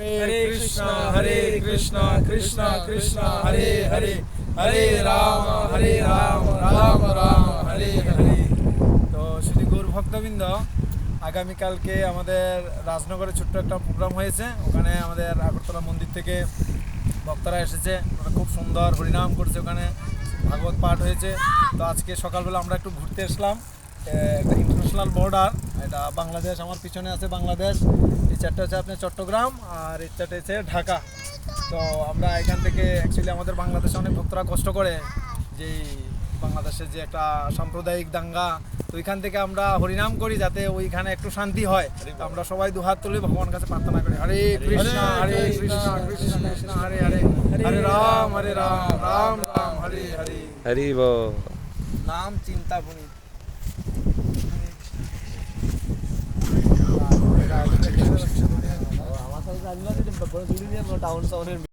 हरे कृष्णा कृष्णा कृष्णा हरे हरे हरे राम राम राम हरे हरे। তো শ্রী গৌর ভক্তবৃন্দ, আগামীকালকে আমাদের রাজনগরে ছোট্ট একটা প্রোগ্রাম হয়েছে। ওখানে আমাদের আগরতলা মন্দির থেকে ভক্তরা এসেছে, ওরা খুব সুন্দর হরিনাম করছে, ওখানে ভাগবত পাঠ হয়েছে। তো আজকে সকালবেলা আমরা একটু ঘুরতে এসলাম। একটা ইন্টারন্যাশনাল বর্ডার, এটা বাংলাদেশ, আমার পিছনে আছে বাংলাদেশ, এই চারটা হচ্ছে আপনার চট্টগ্রাম, আর এই চারটা হচ্ছে ঢাকা। তো আমরা এখান থেকে অ্যাকচুয়ালি আমাদের বাংলাদেশে অনেক ভক্তরা কষ্ট করে যে বাংলাদেশের যে একটা সাম্প্রদায়িক দাঙ্গা, তো ওইখান থেকে আমরা হরিনাম করি যাতে ওইখানে একটু শান্তি হয়। তো আমরা সবাই দুহাত তুলে ভগবানের কাছে প্রার্থনা করি, হরে কৃষ্ণ কৃষ্ণ কৃষ্ণ হরে হরে হরে রাম রাম রাম হরে হরে। হরি বল। নাম চিন্তা পুনি আমার সাথে